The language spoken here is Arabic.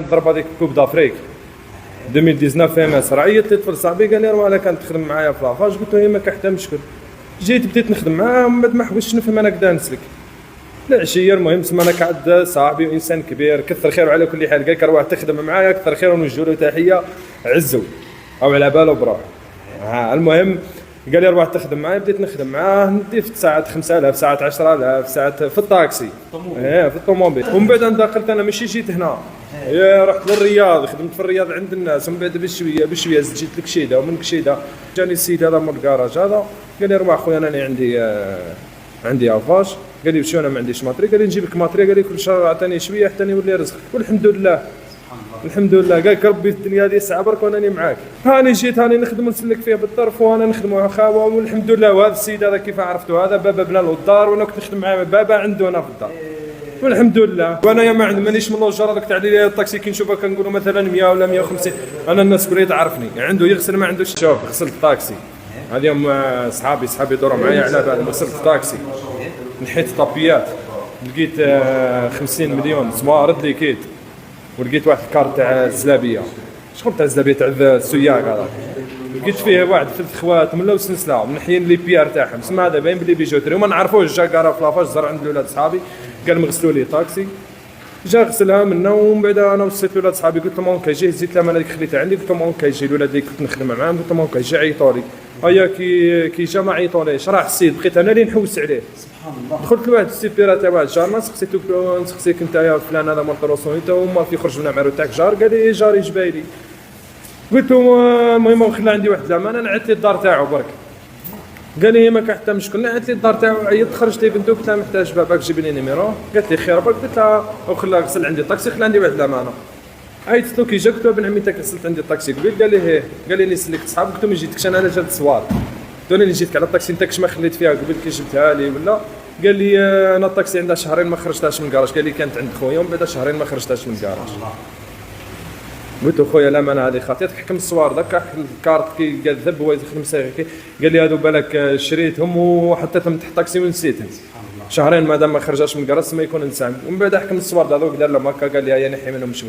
ضرب هذيك كوب دافريك 2019 في مصر. عيطت لي طفل صاحبي قال لي روح انا كانت تخدم معايا في لافاج، قلت له ما كان حتى مشكل. جيت بديت نخدم معاه ومن بعد ما حوستش نفهم انا كدا نسلك العشيه. المهم سما انا قعد صاحبي وانسان كبير كثر خيره على كل حال، قال لك روح تخدم معايا كثر خيره ونوجه له تحيه عزو او على باله بروح. المهم قال لي روح تخدم معايا، بديت نخدم معاه ندي في ساعات 5000 ساعات 10000 ساعات في الطاكسي في الطوموبيل. ومن بعد انتقلت انا ماشي جيت هنا، رحت للرياض خدمت في الرياض عند الناس، ومن بعد بشويه بشويه جيت لكشيده، ومن كشيده جاني السيد هذا من الكراج هذا قال لي روح خويا انا عندي افاش، قال لي شو انا ما عنديش ماتري، قال لي نجيب لك ماتري، قال لي كل شهر عطاني شويه حتى يولي رزقك. والحمد لله الحمد لله. قال لك ربي الدنيا هذه ساعه برك وانا معاك. هاني جيت هاني نخدم ونسلك فيه بالطرف وانا نخدموا خاوه والحمد لله. وهذا السيد هذا كيف عرفته هذا بابا بنا له الدار وانا كنت نخدم معاه بابا عنده انا في الدار والحمد لله. وانا يا ما مانيش من لوجار هذاك تاع لي الطاكسي كي نشوفه كنقولوا مثلا 100 ولا 150. انا الناس كلها تعرفني عنده يغسل ما عندوش. شوف غسلت الطاكسي هذه يوم صحابي يدوروا معايا على بالهم. غسلت الطاكسي نحيت طابيات لقيت 50 مليون سوارد ليكيد، ولقيت واحد الكارت تاع الزلابيه شغل تاع الزلابيه تاع السياق هذا، لقيت فيه واحد ثلاث خوات من وسنسله منحيين لي بيار تاعهم سما هذا باين بلي بيجوتري وما نعرفوش. جا كارا في لافاج زرع عند الاولاد صحابي قال مغسلوا لي طاكسي، جا غسلها منا. ومن بعد انا وصيت الاولاد صحابي قلت لهم كيجي هزيت لهم انا ديك خليتها عندي، قلت لهم كيجي الاولاد اللي كنت نخدم معاهم قلت لهم كيجي عيطوا لي. هيا كي جا ما عيطوليش راح السيد بقيت انا اللي نحوس عليه. سبحان الله. دخلت لواحد السيبيرا تاع واحد جارنا سقسيتو نسقسيك انت يا فلان هذا مال طروسونيتا وما في خرج لنا معرو تاعك جار، قال لي جاري جبايلي. قلت له المهم خلى عندي واحد الامانه نعت لي الدار تاعو برك. قال لي ما كان حتى مشكل. نعت لي الدار تاعو عيطت خرجت لي بنتو قلت لها محتاج باباك جيب لي نيميرو، قالت لي خير برك. قلت لها وخلى غسل عندي الطاكسي خلى عندي واحد الامانه. عيطت له كي جا قلت له بن عميتك غسلت عندي الطاكسي قبيل، قال لي هيه. قال لي سلكت صحابك قلت له ما جيتكش انا جات الصوار، قلت له اللي جيتك على الطاكسي انت كش ما خليت فيها قبل كي جبتها لي ولا. قال لي انا الطاكسي عندها شهرين ما خرجتهاش من الكراج، قال لي كانت عند خويا ومن بعد شهرين ما خرجتهاش من الكراج. قلت له خويا الامانه هذه خاطيتك حكم الصوار ذاك الكارت كي قال ذب هو يخدم سايق. قال لي هذو بالك شريتهم وحطيتهم تحت طاكسي ونسيتهم شهرين مادام ما خرجاش من الكراج ما يكون انسان. ومن بعد حكم الصوار هذوك دار لهم هكا قال لي يا نحي منهم شويه.